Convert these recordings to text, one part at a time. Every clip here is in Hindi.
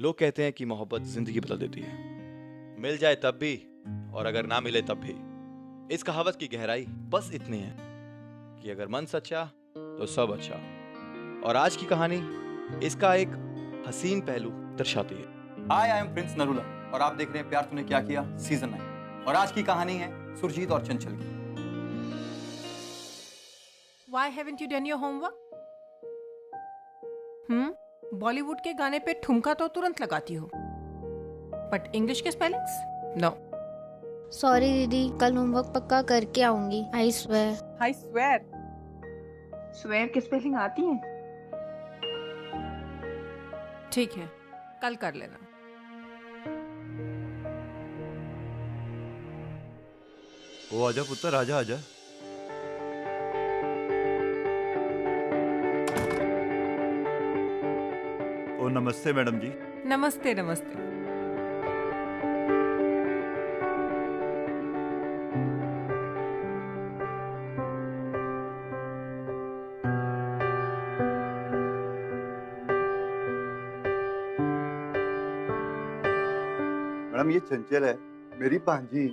लोग कहते हैं कि मोहब्बत जिंदगी बदल देती है, मिल जाए तब भी और अगर ना मिले तब भी। इस कहावत की गहराई बस इतनी है कि अगर मन सच्चा तो सब अच्छा। और आज की कहानी इसका एक हसीन पहलू दर्शाती है। हाय, आई एम प्रिंस नरूला और आप देख रहे हैं प्यार तूने क्या किया सीजन 9। और आज की कहानी है सुरजीत और चंचल की। Why haven't you done your homework? Bollywood के गाने पे ठुमका तो तुरंत लगाती हो, बट इंग्लिश के स्पेलिंग्स नो। सॉरी दीदी, कल होमवर्क पक्का करके आऊंगी। I swear. I swear. Swear की स्पेलिंग आती है? ठीक है, कल कर लेना। ओ आजा पुत्र, आजा आजा। ओ नमस्ते मैडम जी। नमस्ते नमस्ते। मैडम ये चंचल है, मेरी भांजी।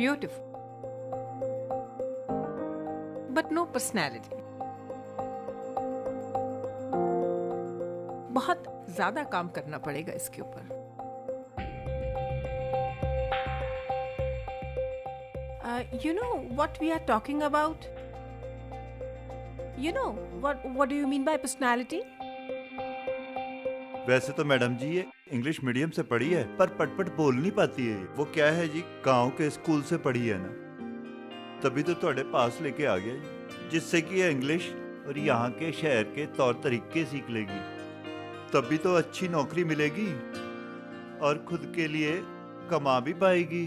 Beautiful, but no personality. बहुत ज्यादा काम करना पड़ेगा इसके ऊपर। You know what we are talking about? You know what do you mean by personality? वैसे तो मैडम जी ये इंग्लिश मीडियम से पढ़ी है, पर पटपट बोल नहीं पाती है। वो क्या है जी, गांव के स्कूल से पढ़ी है ना, तभी तो ਤੁਹਾਡੇ पास लेके आ गया जी, जिससे कि ये इंग्लिश और यहाँ के शहर के तौर तरीके सीख लेगी, तभी तो अच्छी नौकरी मिलेगी और खुद के लिए कमा भी पाएगी।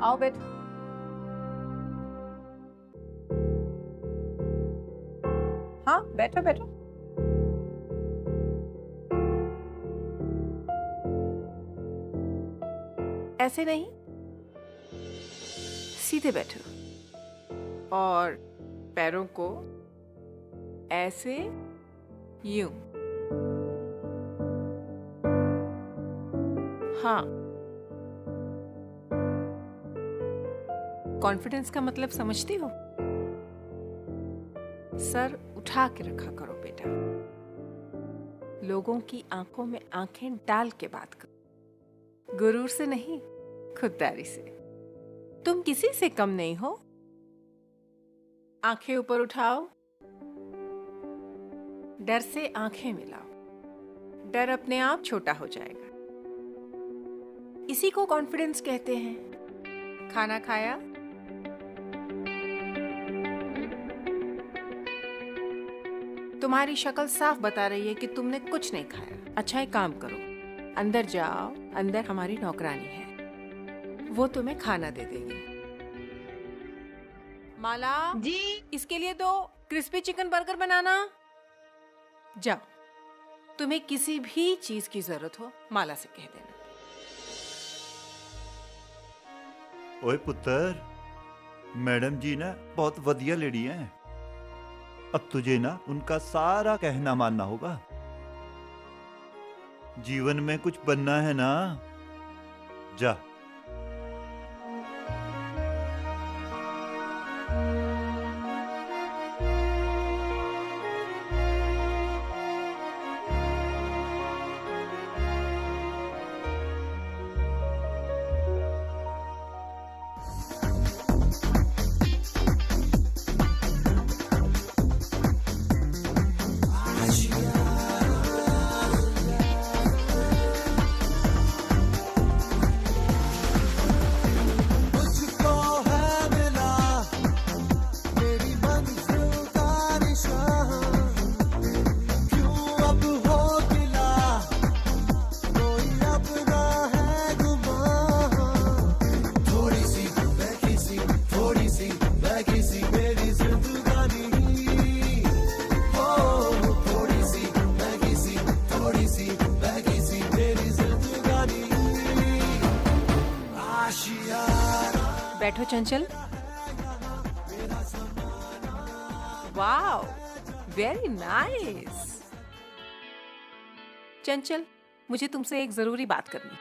आओ बैठो। हाँ बैठो बैठो। ऐसे नहीं, सीधे बैठो और पैरों को ऐसे, यूं। हाँ, कॉन्फिडेंस का मतलब समझती हो? सर उठा के रखा करो बेटा, लोगों की आंखों में आंखें डाल के बात करो, गुरूर से नहीं, खुददारी से। तुम किसी से कम नहीं हो। आंखें ऊपर उठाओ, डर से आंखें मिलाओ, डर अपने आप छोटा हो जाएगा। इसी को कॉन्फिडेंस कहते हैं। खाना खाया? तुम्हारी शक्ल साफ बता रही है कि तुमने कुछ नहीं खाया। अच्छा एक काम करो, अंदर जाओ, अंदर हमारी नौकरानी है, वो तुम्हें खाना दे देगी। माला जी, इसके लिए 2 क्रिस्पी चिकन बर्गर बनाना। जाओ, तुम्हें किसी भी चीज की जरूरत हो माला से कह देना। ओए पुत्र, मैडम जी ना बहुत वधिया लेडी हैं। अब तुझे ना उनका सारा कहना मानना होगा। जीवन में कुछ बनना है ना, जा। बैठो चंचल। Wow, very nice. चंचल, मुझे तुमसे एक जरूरी बात करनी।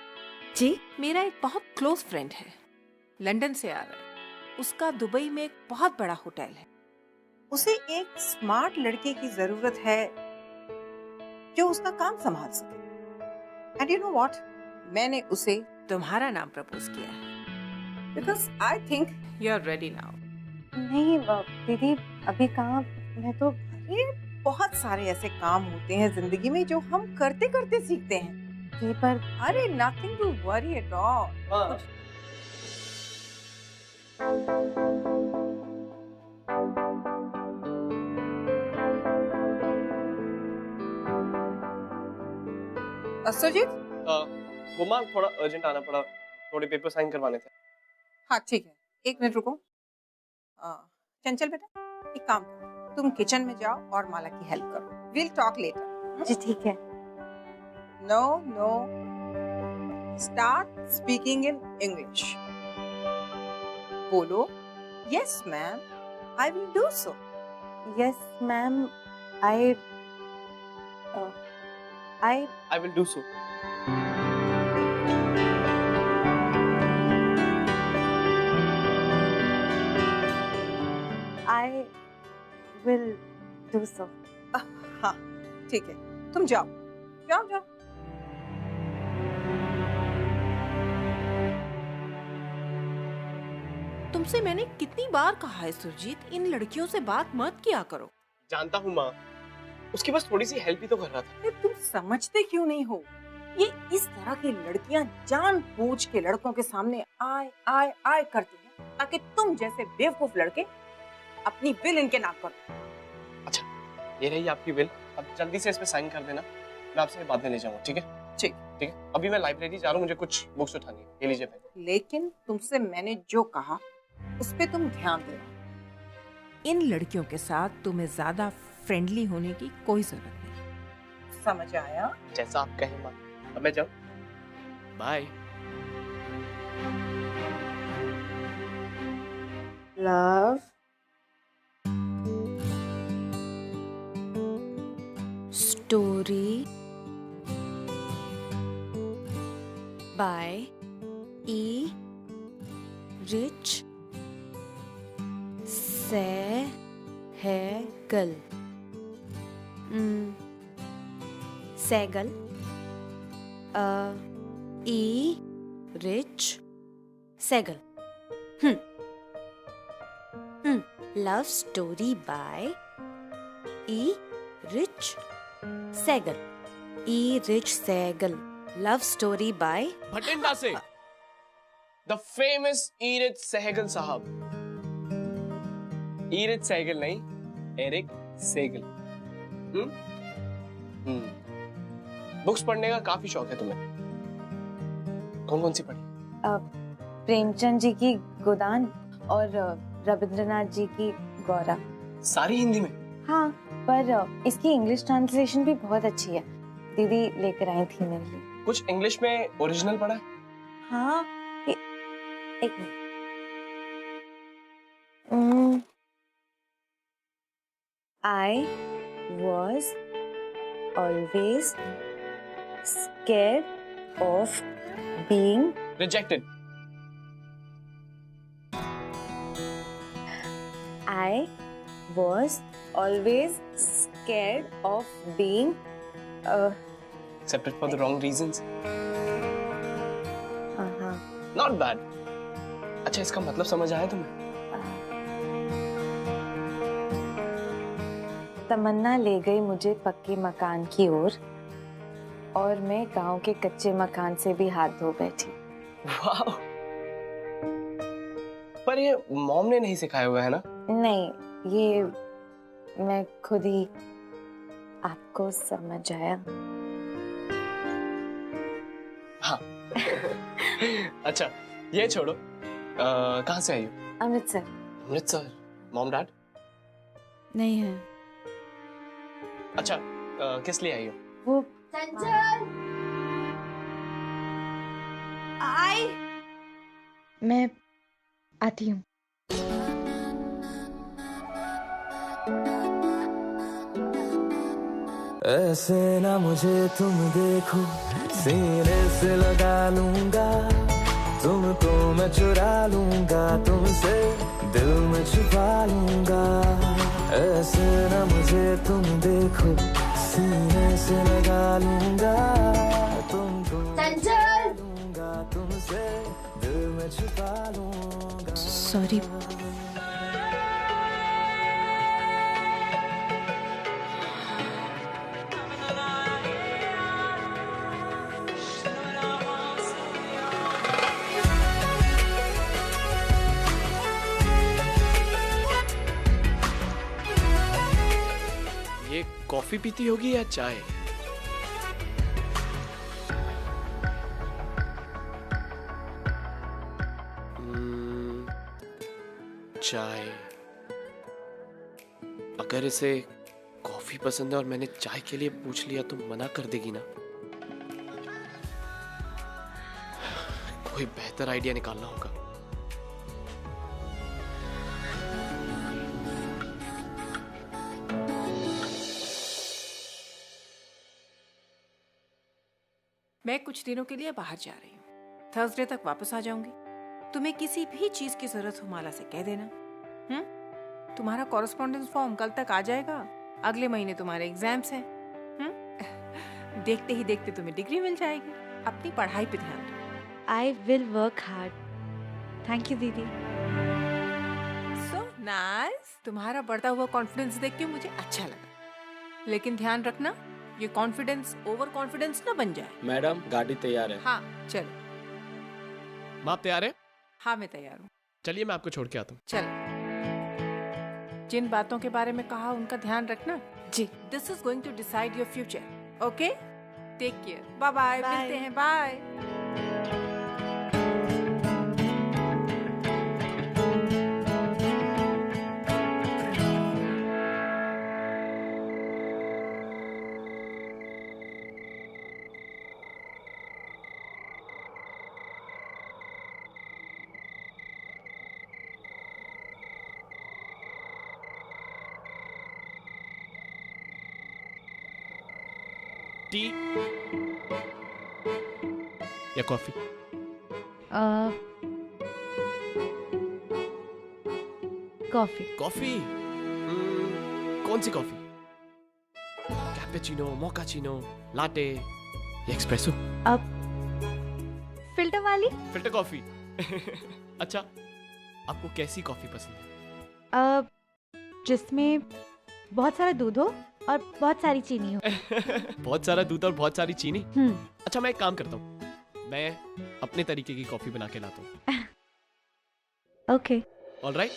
जी? मेरा एक बहुत क्लोज फ्रेंड है, लंदन से आ रहा है। उसका दुबई में एक बहुत बड़ा होटल है। उसे एक स्मार्ट लड़के की जरूरत है जो उसका काम संभाल सके। एंड यू नो व्हाट, मैंने उसे तुम्हारा नाम प्रपोज किया है। Because I think you are ready now. नहीं दीदी, अभी कहाँ। मैं तो बहुत सारे ऐसे काम होते हैं जिंदगी में जो हम करते करते सीखते हैं। ये पर अरे nothing to worry at all. Sujit, वो माँ थोड़ा अर्जेंट आना पड़ा, थोड़े पेपर साइन करवाने थे। हाँ ठीक है, 1 मिनट रुको। चंचल बेटा, एक काम करो, तुम किचन में जाओ और माला की हेल्प करो। Will talk later. जी ठीक है। No no, start speaking in English. बोलो, yes ma'am, I will do so. Yes ma'am, I will do so. I will do so. हाँ ठीक है, तुम जाओ जाओ जाओ। तुमसे मैंने कितनी बार कहा है सुरजीत, इन लड़कियों से बात मत किया करो। जानता हूँ माँ, उसकी बस थोड़ी सी हेल्प ही तो कर रहा था। तुम समझते क्यों नहीं हो? ये इस तरह की लड़कियां जानबूझ के लड़कों के सामने आए आए आए करती हैं ताकि तुम जैसे बेवकूफ लड़के अपनी बिल इनके नाक पर। अच्छा, ये रही आपकी बिल, अब जल्दी से इस पे साइन कर देना, मैं आपसे बाद में ले जाऊंगा। ठीक है? ठीक ठीक है। अभी मैं लाइब्रेरी जा रहा हूँ, मुझे कुछ बुक्स उठानी है, ये लीजिए पेन। लेकिन तुमसे मैंने जो कहा उस पे तुम ध्यान देना। इन लड़कियों के साथ तुम्हें ज्यादा फ्रेंडली होने की कोई जरूरत नहीं। समझ आया? जैसा आप कहें माँ। अब मैं जाऊँ? Bye. Love. Story by E. Rich Sehgal. Sehgal. E. Rich Sehgal. Love story by E. Rich Sehgal. E. Rich Sehgal. Love story by Bathinda से द फेमस ईरिच सहगल साहब। ईरिच सहगल नहीं, एरिक सेगल। बुक्स पढ़ने का काफी शौक है तुम्हें, कौन कौन सी पढ़ी? प्रेमचंद जी की गोदान और रविंद्रनाथ जी की गौरा। सारी हिंदी में? हाँ, पर इसकी इंग्लिश ट्रांसलेशन भी बहुत अच्छी है, दीदी लेकर आई थी मेरे लिए। कुछ इंग्लिश में ओरिजिनल पढ़ा है? हाँ, एक minute. I was always scared of being Rejected. I was always scared of being Accepted for the wrong reasons. Not bad. अच्छा, इसका मतलब समझ आया तुम्हें? तमन्ना ले गई मुझे पक्के मकान की ओर और मैं गांव के कच्चे मकान से भी हाथ धो बैठी। वाह! पर ये मॉम ने नहीं सिखाया हुआ है ना? नहीं, ये मैं खुद ही आपको समझ आया। हाँ। अच्छा, ये छोड़ो, कहाँ से आई हो? अमृतसर। अमृतसर। Mom dad? नहीं है। अच्छा, किस लिए आई हो? वो चंचल, मैं आती हूँ। ऐसे ना मुझे तुम देखो, सीने से लगा लूंगा, तुमको मैं चुरा लूंगा, तुमसे दिल में छुपा लूंगा। ऐसे ना मुझे तुम देखो, सीने से लगा लूंगा, तुमको चंचल लूंगा, तुमसे दिल में छुपा लूंगा। सॉरी। ये कॉफी पीती होगी या चाय? चाय। अगर इसे कॉफी पसंद है और मैंने चाय के लिए पूछ लिया तो मना कर देगी ना। कोई बेहतर आइडिया निकालना होगा। मैं कुछ दिनों के लिए बाहर जा रही हूँ। थर्सडे तक वापस आ जाऊंगी। तुम्हें किसी भी चीज की जरूरत हो माला से कह देना। तुम्हारा कॉरेस्पॉन्डेंस फॉर्म कल तक आ जाएगा। अगले महीने तुम्हारे एग्जाम्स हैं। देखते ही देखते तुम्हें डिग्री मिल जाएगी। अपनी पढ़ाई पे ध्यान दो। I will work hard. Thank you दीदी। So nice. तुम्हारा बढ़ता हुआ कॉन्फिडेंस देख के मुझे अच्छा लगा, लेकिन ध्यान रखना ये कॉन्फिडेंस ओवर कॉन्फिडेंस ना बन जाए। मैडम गाड़ी तैयार है। हाँ चलो। माँ आप तैयार है? हाँ मैं तैयार हूँ। चलिए मैं आपको छोड़ के आता हूँ। चलो। जिन बातों के बारे में कहा उनका ध्यान रखना। जी। This is going to decide your future. Okay, take care. Bye bye. मिलते हैं। बाय। टी या कॉफी? कॉफी। कॉफी? कौन सी कॉफी? कैपेचिनो, मोकाचिनो, लाटे या एक्सप्रेसो? अब फिल्टर वाली? Filter coffee. अच्छा, आपको कैसी कॉफी पसंद है? जिसमें बहुत सारा दूध हो और बहुत सारी चीनी हो। बहुत सारा दूध और बहुत सारी चीनी? अच्छा मैं एक काम करता हूँ, मैं अपने तरीके की कॉफी बना के लाता हूँ। Okay. Alright.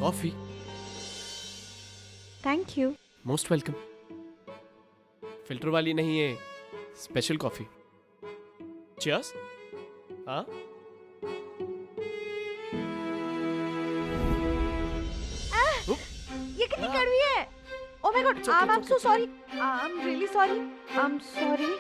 Coffee. Thank you. Most welcome. Filter वाली नहीं है, स्पेशल कॉफी। चीयर्स। हाँ ये कितनी कड़वी है। Oh my God, I am so sorry. I am really sorry. I am sorry.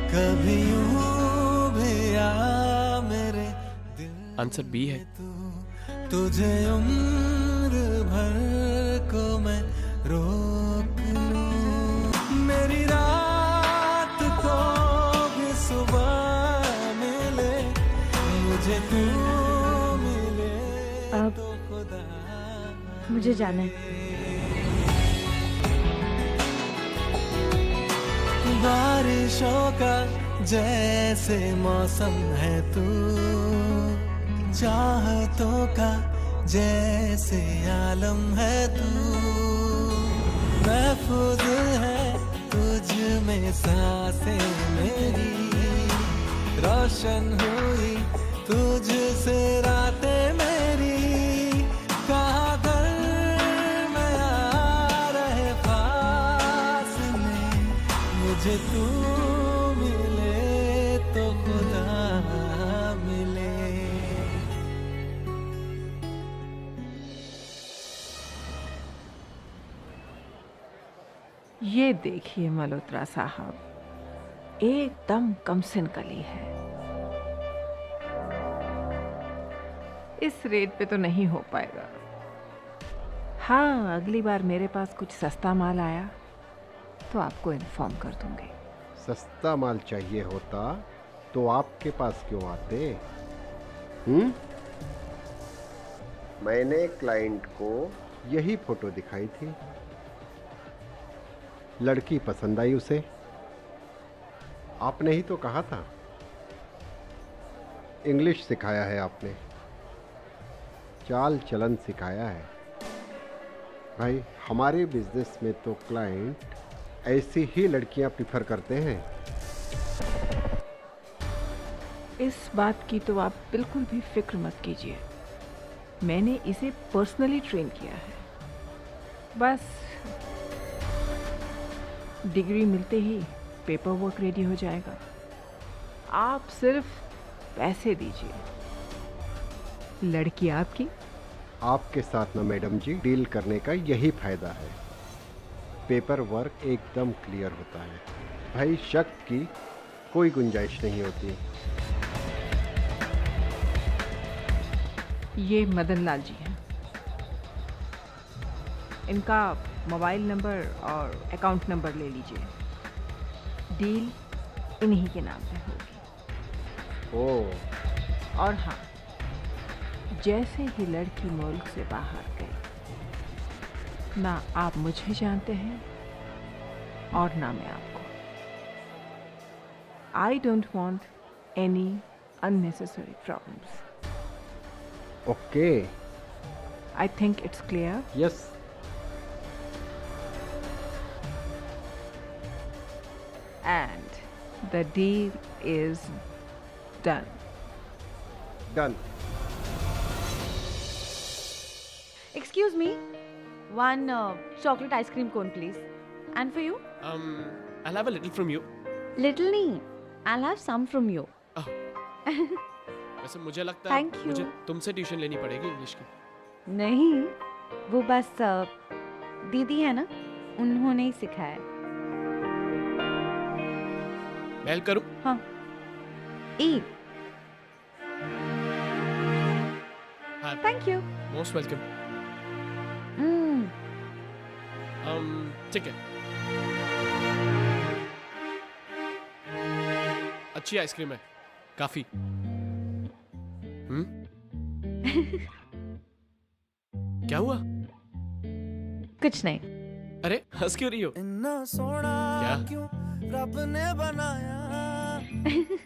कभी यूं भी आ मेरे दिल, आंसर बी है। तुझे उम्र भर को मैं रोक लूं, मेरी रात को भी सुबह मिले, मुझे तू मिले तो खुदा। मुझे जाना है। बारिशों का जैसे मौसम है तू, चाहतों का जैसे आलम है तू, महफूज है तुझ में सांसें मेरी, रोशन हुई तुझसे रातें मेरी, कहाँ घर में आ रहे फासले, मुझे तू मिले तो खुदा मिले। ये देखिए मल्होत्रा साहब, एकदम कमसिन कली है। इस रेट पे तो नहीं हो पाएगा। हाँ, अगली बार मेरे पास कुछ सस्ता माल आया तो आपको इन्फॉर्म कर दूंगी। सस्ता माल चाहिए होता तो आपके पास क्यों आते? मैंने क्लाइंट को यही फोटो दिखाई थी, लड़की पसंद आई उसे। आपने ही तो कहा था। इंग्लिश सिखाया है आपने, चाल चलन सिखाया है। भाई हमारे बिजनेस में तो क्लाइंट ऐसी ही लड़कियां प्रिफर करते हैं। इस बात की तो आप बिल्कुल भी फिक्र मत कीजिए, मैंने इसे पर्सनली ट्रेन किया है। बस डिग्री मिलते ही पेपर वर्क रेडी हो जाएगा। आप सिर्फ पैसे दीजिए, लड़की आपकी। आपके साथ ना मैडम जी डील करने का यही फायदा है, पेपर वर्क एकदम क्लियर होता है। भाई शक की कोई गुंजाइश नहीं होती। ये मदन लाल जी हैं, इनका मोबाइल नंबर और अकाउंट नंबर ले लीजिए, डील इन्हीं के नाम पे होगी। ओह। और हाँ, जैसे ही लड़की मुल्क से बाहर गई, ना आप मुझे जानते हैं और ना मैं आपको। I don't want any unnecessary problems. Okay. I think it's clear. Yes. And the deal is done. Done. Excuse me, one chocolate ice cream cone, please. And for you? I'll have a little from you. Little नहीं, I'll have some from you. वैसे मुझे लगता है Thank you. मुझे तुमसे ट्यूशन लेनी पड़ेगी इंग्लिश की। नहीं, वो बस दीदी है ना, उन्होंने ही सिखाया। मेल करूं? हाँ। ई। Thank you. Most welcome. ठीक है। अच्छी आइसक्रीम है, काफी। क्या हुआ? कुछ नहीं। अरे हंस क्यों रही हो? क्या? रब ने बनाया,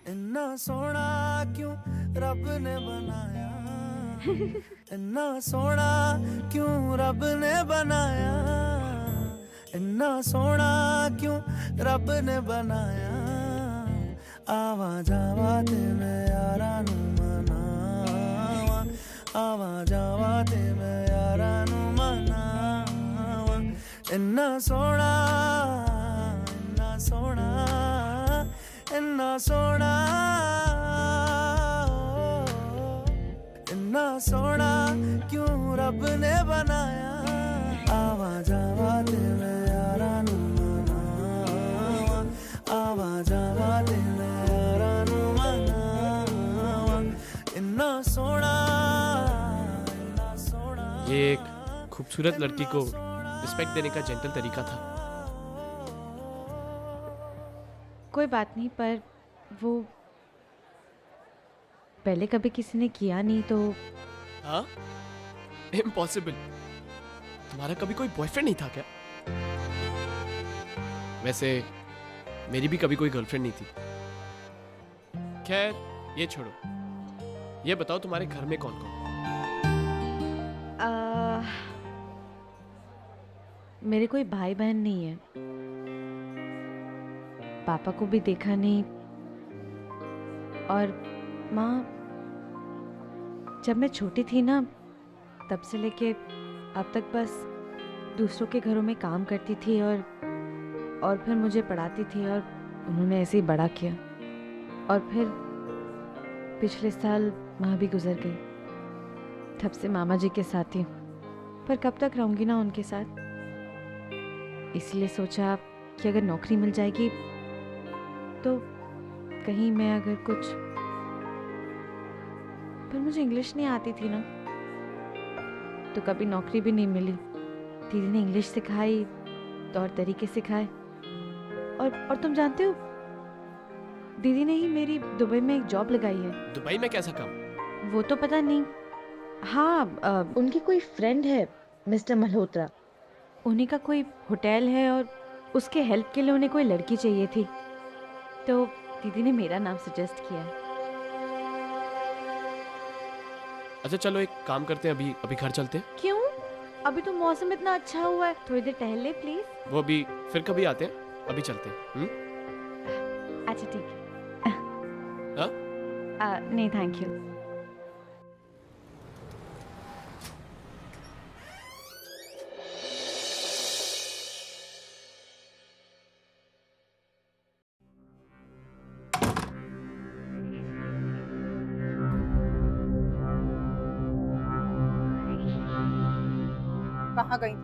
इन्ना सोना क्यों रब ने बनाया, इन्ना सोना क्यों रब ने बनाया, इन्ना सोना क्यों रब ने बनाया, आवा जावा ते मैं यारा नू मनावा, आवा जावा ते मैं यारा नू मनावा, इन्ना सोना सोना, इन्ना सोना, इन्ना सोना क्यों रब ने बनाया, आवा जावा ते मैं यारा नू मनावा, आवा जावा ते मैं यारा नू मनावा, इन्ना सोना, इन्ना सोना। ये एक खूबसूरत लड़की को रिस्पेक्ट देने का जेंटल तरीका था। कोई बात नहीं, पर वो पहले कभी किसी ने किया नहीं तो। हाँ? इम्पॉसिबल। तुम्हारा कभी कोई बॉयफ्रेंड नहीं था क्या? वैसे मेरी भी कभी कोई गर्लफ्रेंड नहीं थी। खैर ये छोड़ो, ये बताओ तुम्हारे घर में कौन कौन? मेरे कोई भाई बहन नहीं है, पापा को भी देखा नहीं, और माँ जब मैं छोटी थी ना तब से लेके अब तक बस दूसरों के घरों में काम करती थी और फिर मुझे पढ़ाती थी, और उन्होंने ऐसे ही बड़ा किया। और फिर पिछले साल माँ भी गुजर गई, तब से मामा जी के साथ ही, पर कब तक रहूँगी ना उनके साथ। इसलिए सोचा कि अगर नौकरी मिल जाएगी तो कहीं मैं अगर कुछ, पर मुझे इंग्लिश नहीं आती थी ना, तो कभी नौकरी भी नहीं मिली। दीदी ने इंग्लिश सिखाई, तौर तरीके सिखाए, और तुम जानते हो दीदी ने ही मेरी दुबई में एक जॉब लगाई है। दुबई में कैसा काम? वो तो पता नहीं। हाँ, उनकी कोई फ्रेंड है मिस्टर मल्होत्रा, उन्हीं का कोई होटल है और उसके हेल्प के लिए उन्हें कोई लड़की चाहिए थी, तो दीदी ने मेरा नाम सजेस्ट किया। अच्छा चलो एक काम करते हैं, अभी घर चलते हैं। क्यों? अभी तो मौसम इतना अच्छा हुआ है, थोड़ी देर टहल ले प्लीज। वो अभी फिर कभी आते हैं, अभी चलते हैं। अच्छा ठीक है। हाँ? नहीं थैंक यू। कहाँ गई?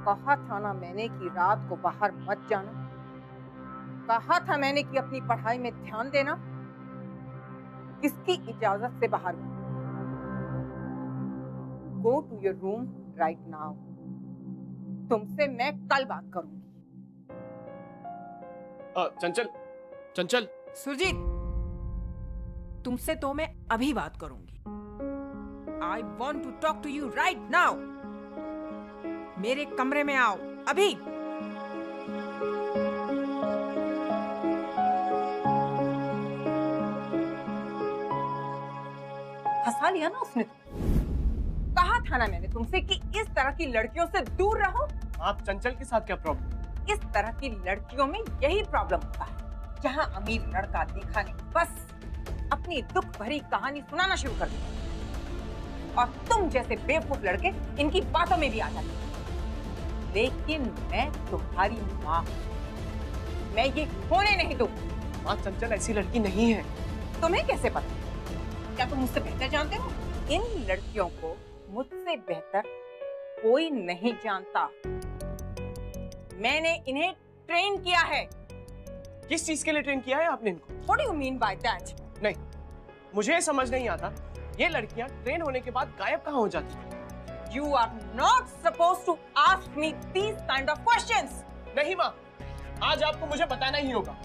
कहा था ना मैंने कि रात को बाहर मत जाना। कहा था मैंने कि अपनी पढ़ाई में ध्यान देना। किसकी इजाजत से बाहर गई? Go to your room right now. तुमसे मैं कल बात करूंगी। चंचल, चंचल। सुरजीत, तुमसे तो मैं अभी बात करूंगी। I want to talk to you right now. मेरे कमरे में आओ अभी। हंसा लिया ना उसने। कहा था ना मैंने तुमसे कि इस तरह की लड़कियों से दूर रहो। आप चंचल के साथ क्या प्रॉब्लम? इस तरह की लड़कियों में यही प्रॉब्लम होता है, जहां अमीर लड़का देखा नहीं बस अपनी दुख भरी कहानी सुनाना शुरू कर देता, और तुम जैसे बेवकूफ लड़के इनकी बातों में भी आ जाते। लेकिन मैं तुम्हारी माँ, मैं ये होने नहीं दूंगी। माँ, चंचल ऐसी लड़की नहीं है। तुम्हें कैसे पता? क्या तुम मुझसे बेहतर जानते हो? इन लड़कियों को मुझसे बेहतर कोई नहीं जानता। मैंने इन्हें ट्रेन किया है। किस चीज के लिए ट्रेन किया है आपने इनको? What do you mean by that? नहीं, मुझे समझ नहीं आता, ये लड़कियां ट्रेन होने के बाद गायब कहाँ हो जाती हैं? You are not supposed to ask me these kind of questions. नहीं माँ, आज आपको मुझे बताना ही होगा।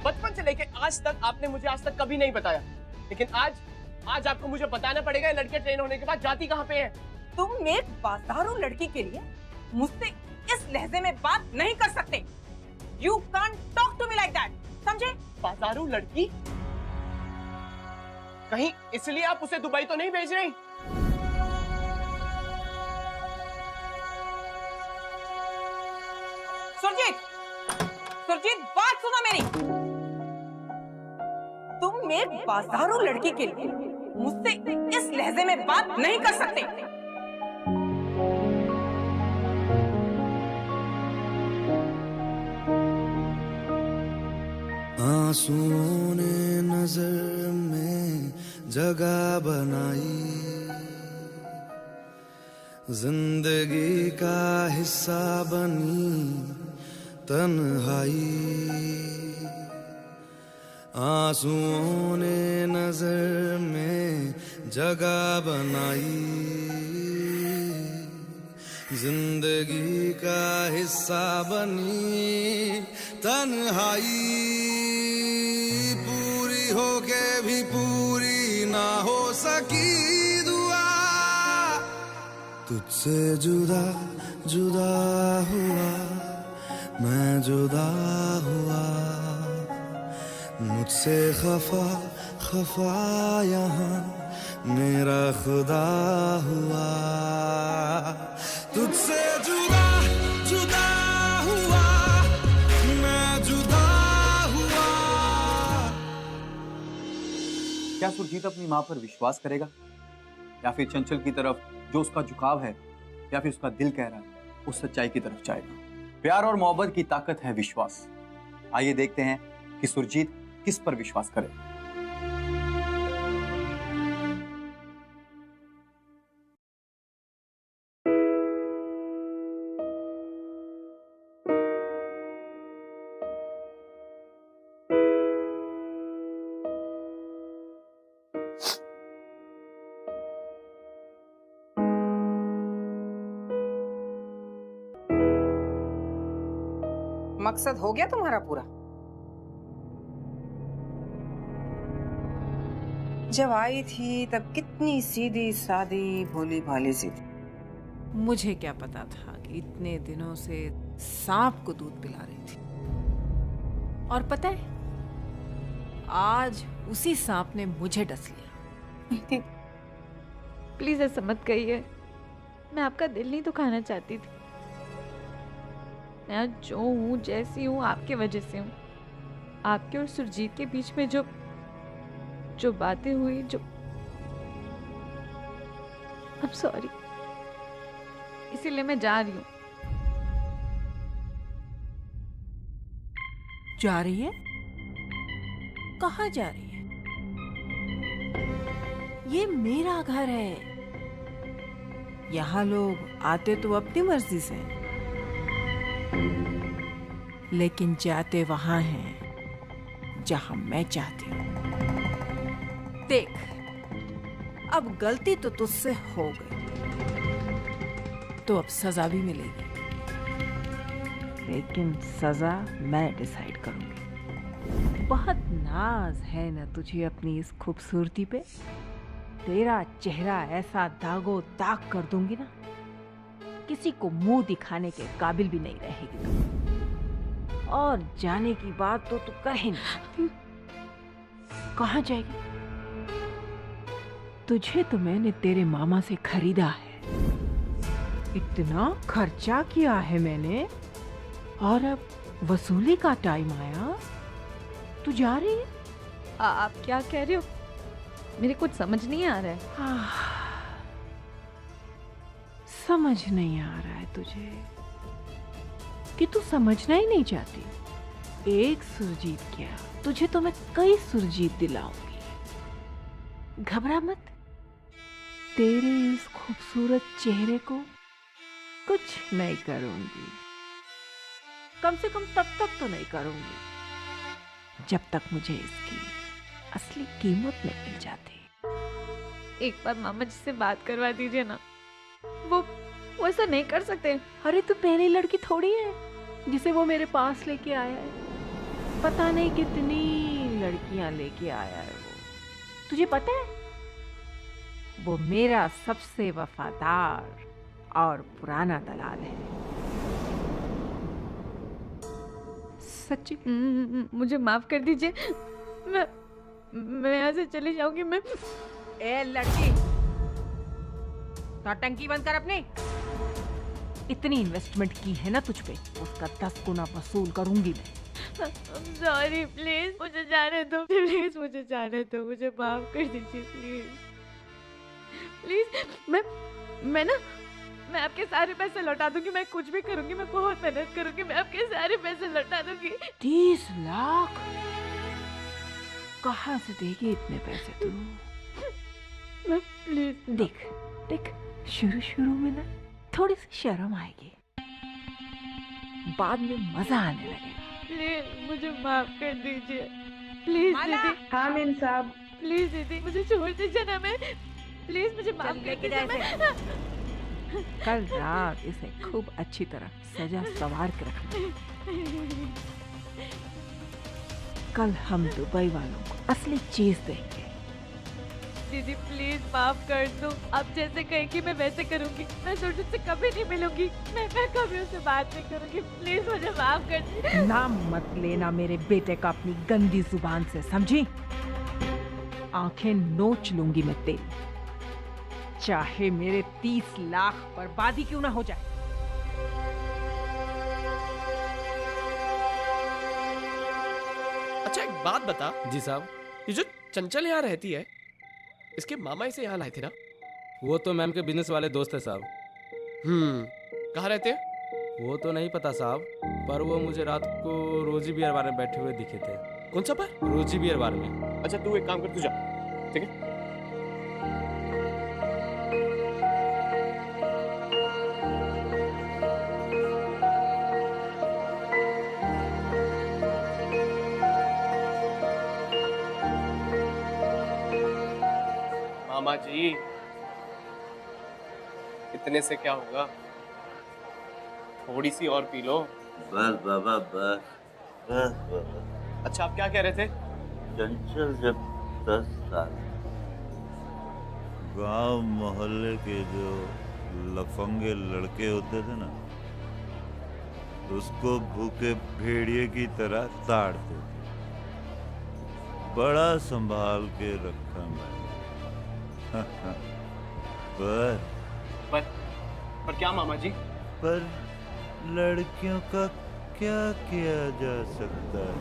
बचपन से लेके आज तक आपने मुझे आज तक कभी नहीं बताया, लेकिन आज आपको मुझे बताना पड़ेगा ये लड़कियां ट्रेन होने के बाद जाती कहाँ पे हैं। तुम एक बाजारू लड़की के लिए मुझसे इस लहजे में बात नहीं कर सकते। You can't talk to me like that. समझे? बाजारू लड़की? कहीं इसलिए आप उसे दुबई तो नहीं भेज रही? सुरजीत, बात सुनो मेरी। तुम एक बाजारू लड़की के लिए मुझसे इस लहजे में बात नहीं कर सकते। आंसुओं ने नजर में जगह बनाई, जिंदगी का हिस्सा बनी तन्हाई। आंसुओं ने नजर में जगह बनाई, जिंदगी का हिस्सा बनी तन्हाई। पूरी होके भी पूरी ना हो सकी दुआ, तुझसे जुदा जुदा हुआ, मैं जुदा हुआ, मुझसे खफा खफा यहाँ मेरा खुदा हुआ। तुझसे जुदा जुदा हुआ, मैं जुदा हुआ। क्या सुरजीत अपनी माँ पर विश्वास करेगा, या फिर चंचल की तरफ जो उसका झुकाव है या फिर उसका दिल कह रहा है उस सच्चाई की तरफ जाएगा? प्यार और मोहब्बत की ताकत है विश्वास। आइए देखते हैं कि सुरजीत किस पर विश्वास करे। मकसद हो गया तुम्हारा पूरा? जब आई थी तब कितनी सीधी सादी भोली भाली सी थी। मुझे क्या पता था कि इतने दिनों से सांप को दूध पिला रही थी। और पता है, आज उसी सांप ने मुझे डस लिया। प्लीज ऐसा मत कहिए, मैं आपका दिल नहीं दुखाना चाहती थी। मैं जो हूँ जैसी हूँ आपके वजह से हूँ। आपके और सुरजीत के बीच में जो बातें हुई, जो I'm sorry, इसीलिए मैं जा रही हूँ। जा रही है? कहाँ जा रही है? ये मेरा घर है। यहाँ लोग आते तो अपनी मर्जी से, लेकिन जाते वहां हैं जहां मैं चाहती हूँ। देख, अब गलती तो तुझसे हो गई, तो अब सजा भी मिलेगी, लेकिन सजा मैं डिसाइड करूंगी। बहुत नाज है ना तुझे अपनी इस खूबसूरती पे। तेरा चेहरा ऐसा दागो दाग कर दूंगी ना, किसी को मुंह दिखाने के काबिल भी नहीं रहेगी। और जाने की बात तो तू कर ही नहीं। कहाँ जाएगी? तुझे तो मैंने तेरे मामा से खरीदा है, इतना खर्चा किया है मैंने, और अब वसूली का टाइम आया, तू जा रही है? आप क्या कह रहे हो? मेरे कुछ समझ नहीं आ रहा है। समझ नहीं आ रहा है तुझे कि तू समझना ही नहीं चाहती। एक सुरजीत क्या, तुझे तो मैं कई सुरजीत दिलाऊंगी। घबरा मत, तेरे इस खूबसूरत चेहरे को कुछ नहीं करूंगी। कम से कम तब तक तो नहीं करूंगी जब तक मुझे इसकी असली कीमत नहीं मिल जाती। एक बार मामा जी से बात करवा दीजिए ना, वो ऐसा नहीं कर सकते। अरे तू पहली लड़की थोड़ी है जिसे वो मेरे पास लेके आया है। पता नहीं कितनी लड़कियां लेके आया है वो। तुझे पता है, वो मेरा सबसे वफादार और पुराना दलाल है। सच्ची मुझे माफ कर दीजिए, मैं यहाँ से चली जाऊंगी। मैं ए लड़की, टंकी बंद कर अपनी। इतनी इन्वेस्टमेंट की है ना तुझ पे, उसका 10 गुना वसूल करूंगी मैं। सॉरी, प्लीज मुझे जाने दो, प्लीज मुझे जाने दो, मुझे माफ कर दीजिए प्लीज प्लीज। मैं आपके सारे पैसे लौटा दूंगी, मैं कुछ भी करूंगी, मैं बहुत मेहनत करूंगी, मैं आपके सारे पैसे लौटा दूंगी। 30 लाख कहाँ से देगी इतने पैसे तू? प्लीज देख देख, शुरू में ना थोड़ी सी शर्म आएगी, बाद में मजा आने लगेगा। प्लीज मुझे माफ कर दीजिए, प्लीज दीदी। हाँ मीन साहब, प्लीज दीदी मुझे छोड़ दीजिए ना, मैं प्लीज मुझे माफ कर दीजिए। कल रात इसे खूब अच्छी तरह सजा संवार के रखना। कल हम दुबई वालों को असली चीज देंगे, दीदी प्लीज माफ कर दो। अब जैसे कहेंगी मैं वैसे करूंगी। मैं सुरजीत से कभी नहीं मिलूंगी। मैं कभी उससे बात नहीं करूंगी। प्लीज मुझे माफ कर दीजिए। नाम मत लेना मेरे बेटे का अपनी गंदी जुबान से, समझी? आंखें नोच लूंगी मैं तेरी, चाहे मेरे 30 लाख बर्बादी क्यों ना हो जाए। अच्छा एक बात बता। जी साहब। ये जो चंचल यहाँ रहती है, इसके मामा इसे यहाँ लाए थे ना? वो तो मैम के बिजनेस वाले दोस्त है साहब। कहाँ रहते हैं? वो तो नहीं पता साहब, पर वो मुझे रात को रोजी बियर बार में बैठे हुए दिखे थे। कौन सा बार? रोजी बियर बार में। अच्छा तू एक काम कर, तू जा, ठीक है? मामा जी, इतने से क्या होगा? थोड़ी सी और पी लो। बस बाबा बस बस बाबा। अच्छा आप क्या कह रहे थे? चंचल जब 10 साल गांव मोहल्ले के जो लफंगे लड़के होते थे ना, उसको भूखे भेड़िए की तरह ताड़ते थे। बड़ा संभाल के रखा मैंने। पर क्या मामा जी? पर लड़कियों का क्या किया जा सकता है?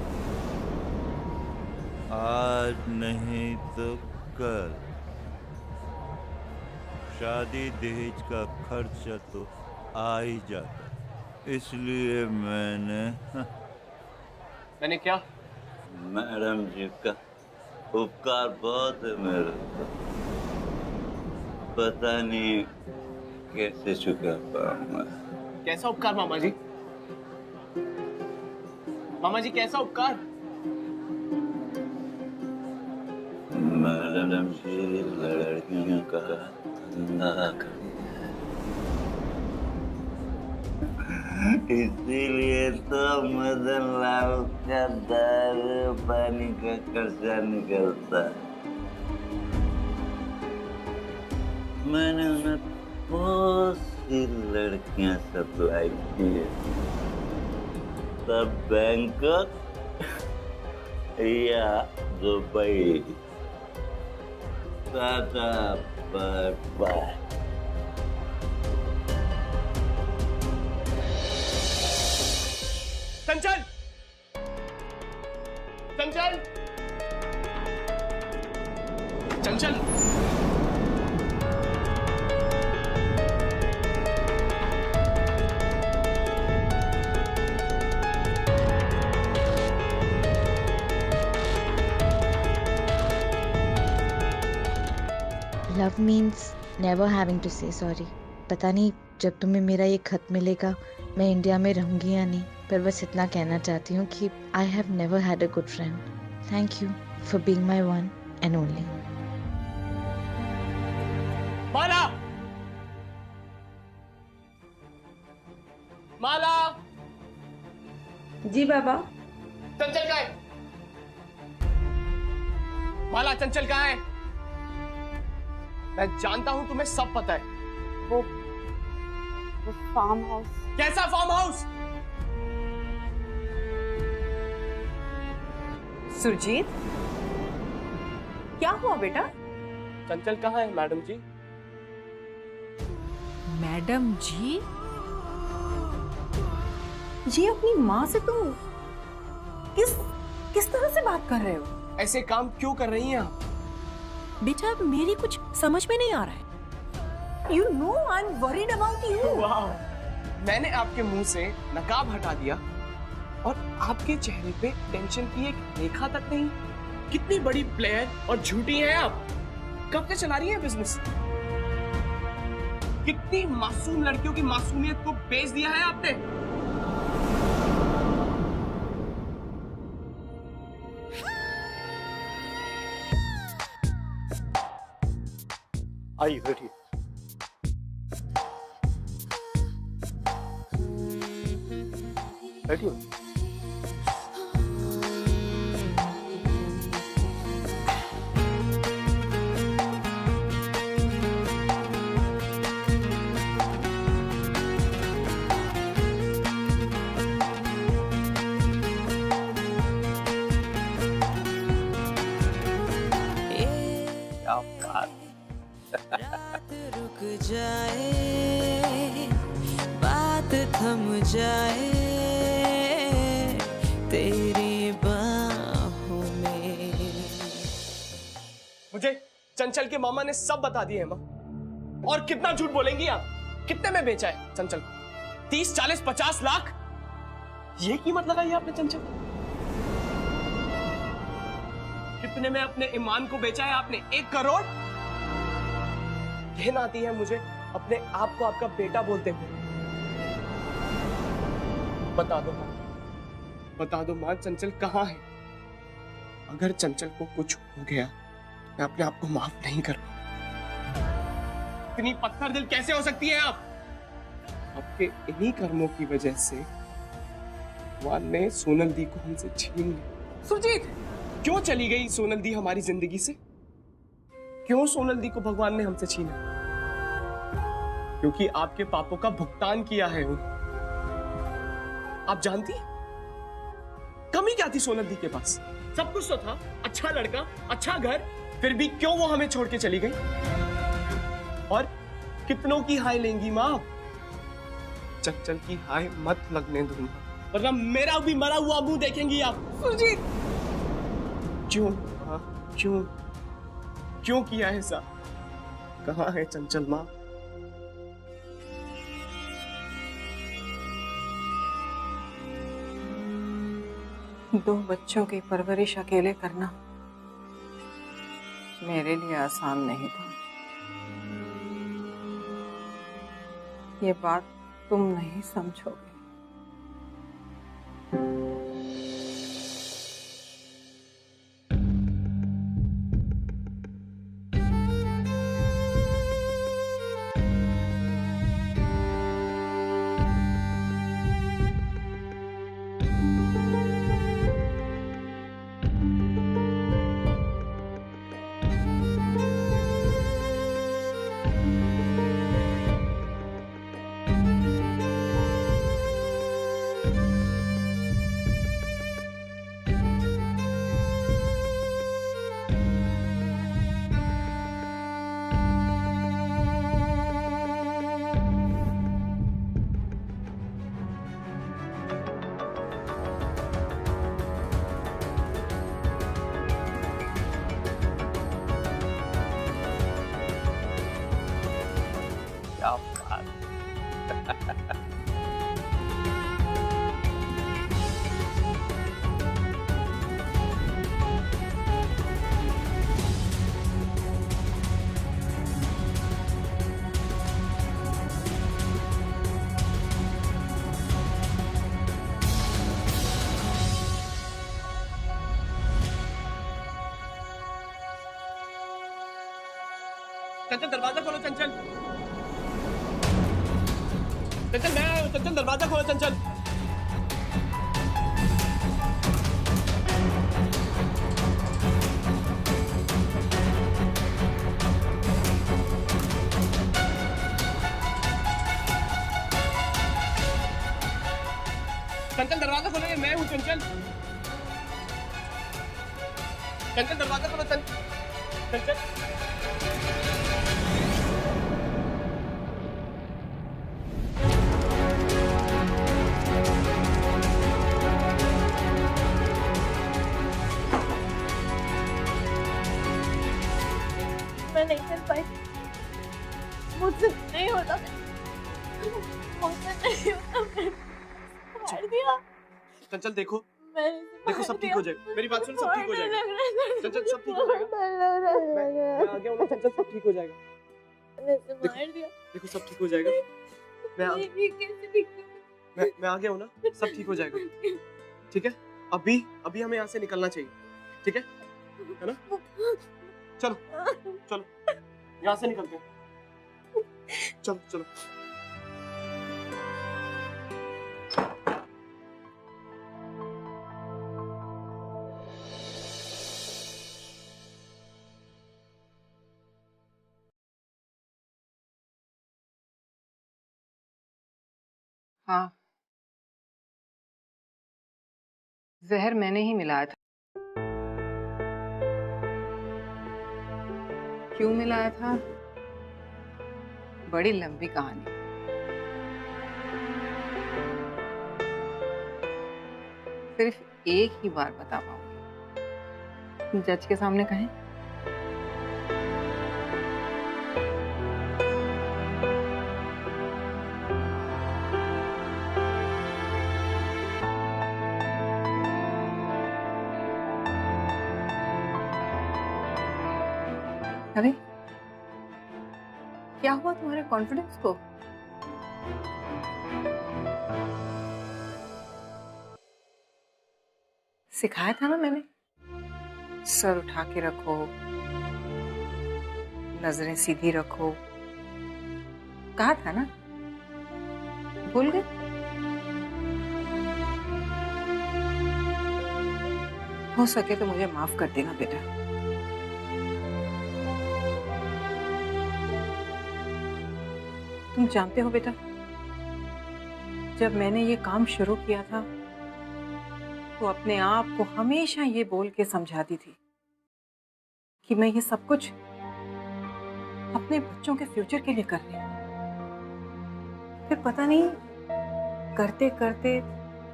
आज नहीं तो कल शादी दहेज का खर्चा तो आ ही जाता, इसलिए मैंने क्या? मैडम जी का उपकार बहुत है मेरे ऊपर, पता नहीं कैसे चुका पाऊंगा। कैसा उपकार मामा जी? मामा जी कैसा उपकार? मैडम जी लड़कियों का धंधा करी है, इसीलिए तो मदन लाल का दारू पानी का खर्चा निकलता। मैंने उन्हें बहुत सी लड़कियां सप्लाई की है, तब बैंकॉक या Dubai. Tata bye bye. Chanchal! Chanchal! Chanchal! Love means never having to say sorry. पता नहीं जब तुम्हें मेरा ये खत मिलेगा मैं इंडिया में रहूंगी या नहीं, पर बस इतना कहना चाहती हूँ कि I have never had a good friend. Thank you for being my one and only. Mala! Mala! जी बाबा। चंचल कहाँ है? माला चंचल कहाँ है? मैं जानता हूं तुम्हें सब पता है। वो फार्म हाउस। कैसा फार्म हाउस? सुरजीत, क्या हुआ बेटा? चंचल कहाँ है मैडम जी? मैडम जी? ये अपनी माँ से तुम किस तरह से बात कर रहे हो? ऐसे काम क्यों कर रही हैं आप? बेटा मेरी कुछ समझ में नहीं आ रहा है। You know I'm worried about you. वाह, मैंने आपके मुंह से नकाब हटा दिया और आपके चेहरे पे टेंशन की एक रेखा तक नहीं। कितनी बड़ी प्लेयर और झूठी हैं आप। कब से चला रही हैं बिजनेस? कितनी मासूम लड़कियों की मासूमियत को बेच दिया है आपने। आइए बैठिए। बैठिए। जाए, बात थम जाए तेरी बाहों में। मुझे चंचल के मामा ने सब बता दिए हैं माँ। और कितना झूठ बोलेंगी आप? कितने में बेचा है चंचल को? 30, 40, 50 लाख? ये कीमत लगाई आपने चंचल? कितने में अपने ईमान को बेचा है आपने? 1 करोड़? कहना आती है मुझे अपने आप को आपका बेटा बोलते हुए। बता दो माँ, बता दो माँ, चंचल कहाँ है? अगर चंचल को कुछ हो गया तो मैं अपने आप को माफ नहीं कर पाऊंगा। इतनी पत्थर दिल कैसे हो सकती है आप? आपके इन्हीं कर्मों की वजह से भगवान ने सोनल दी को हमसे छीन लिया। सुरजीत, क्यों चली गई सोनल दी हमारी जिंदगी से? क्यों सोनल दी को भगवान ने हमसे छीना? क्योंकि आपके पापों का भुगतान किया है उन्होंने। आप जानती हैं कमी क्या थी सोनल दी के पास? सब कुछ तो था, अच्छा लड़का, अच्छा घर, फिर भी क्यों वो हमें छोड़ के चली गई? और कितनों की हाय लेंगी माँ? चंचल की हाय मत लगने दूंगा, वरना मेरा भी मरा हुआ मुंह देखेंगी आप। सुरजीत, क्यों क्यों क्यों किया ऐसा? कहाँ है चंचल माँ? दो बच्चों की परवरिश अकेले करना मेरे लिए आसान नहीं था। ये बात तुम नहीं समझोगे। क्या बात। चंचल, दरवाजा खोलो चंचल। चंचल, मैं आया हूं। चंचल, दरवाजा खोलो चंचल। चंचल, दरवाजा खोलो, ये मैं हूं चंचल। चंचल, दरवाजा खोलो चंचल। मैं नहीं कर पाई, मुझसे नहीं होता, मुझसे नहीं होता, मैंने मार दिया। चंचल देखो, देखो सब ठीक हो जाएगा। मेरी बात सुन, सब ठीक हो जाएगा। चंचल, सब ठीक हो जाएगा। मैं आ गया हूं ना चंचल, सब ठीक हो जाएगा। देखो सब ठीक हो जाएगा। मैं आ गया हूं ना, सब ठीक हो जाएगा। ठीक है, अभी हमें यहाँ से निकलना चाहिए। ठीक है ना? चलो चलो, यहाँ से निकलते हैं। चलो चलो। हाँ, जहर मैंने ही मिलाया था। क्यों मिलाया था बड़ी लंबी कहानी। सिर्फ एक ही बार बता पाऊंगी, जज के सामने कहें। अरे क्या हुआ तुम्हारे कॉन्फिडेंस को? सिखाया था ना मैंने, सर उठा के रखो, नजरें सीधी रखो, कहा था ना? भूल गए? हो सके तो मुझे माफ कर देना बेटा। तुम जानते हो बेटा, जब मैंने ये काम शुरू किया था तो अपने आप को हमेशा ये बोल के समझाती थी कि मैं ये सब कुछ अपने बच्चों के फ्यूचर के लिए कर रही हूँ। फिर पता नहीं करते करते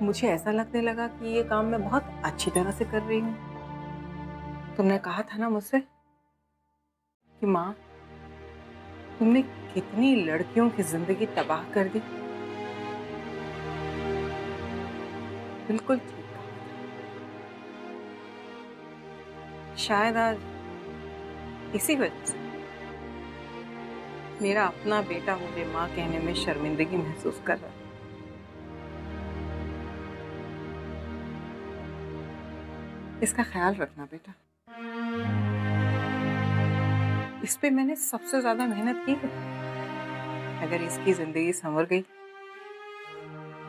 मुझे ऐसा लगने लगा कि ये काम मैं बहुत अच्छी तरह से कर रही हूँ। तुमने कहा था ना मुझसे कि माँ, तुमने कितनी लड़कियों की जिंदगी तबाह कर दी। बिल्कुल ठीक। शायद आज इसी वजह से मेरा अपना बेटा मुझे माँ कहने में शर्मिंदगी महसूस कर रहा है। इसका ख्याल रखना बेटा। इस पे मैंने सबसे ज्यादा मेहनत की है। अगर इसकी जिंदगी संवर गई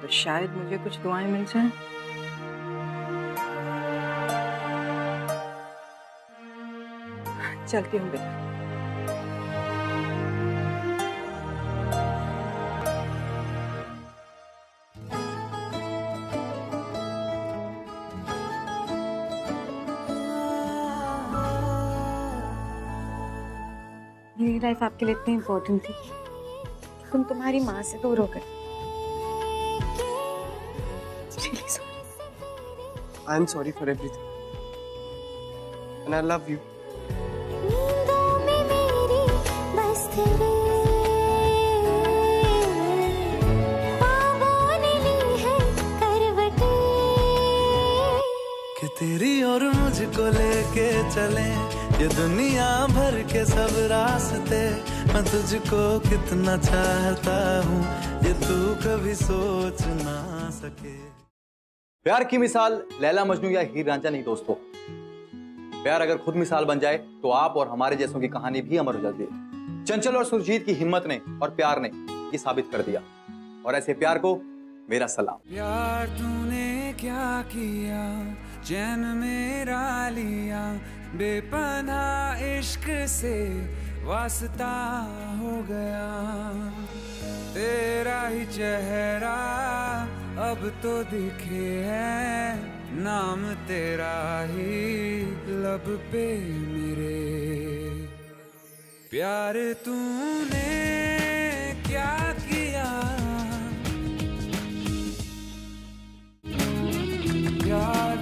तो शायद मुझे कुछ दुआएं मिल जाएं। चलती हूँ बेटा। मेरी लाइफ आपके लिए इतनी इम्पोर्टेंट थी, तुम तुम्हारी माँ से दूर हो गए। I am sorry for everything, and I love you. कि तेरी और मुझको लेके चले ये दुनिया भर के सब रास्ते, मैं तुझको कितना चाहता हूँ ये तू कभी सोच ना सके। प्यार की मिसाल लैला मजनू या हीर रांझा नहीं दोस्तों, प्यार अगर खुद मिसाल बन जाए तो आप और हमारे जैसों की कहानी भी अमर हो जाती है। चंचल और सुरजीत की हिम्मत ने और प्यार ने ये साबित कर दिया, और ऐसे प्यार को मेरा सलाम। प्यार तूने क्या किया, चैन मेरा लिया, बेपनाह इश्क से वास्ता हो गया। तेरा ही चेहरा अब तो दिखे है, नाम तेरा ही लब पे मेरे। प्यार तूने क्या किया, प्यार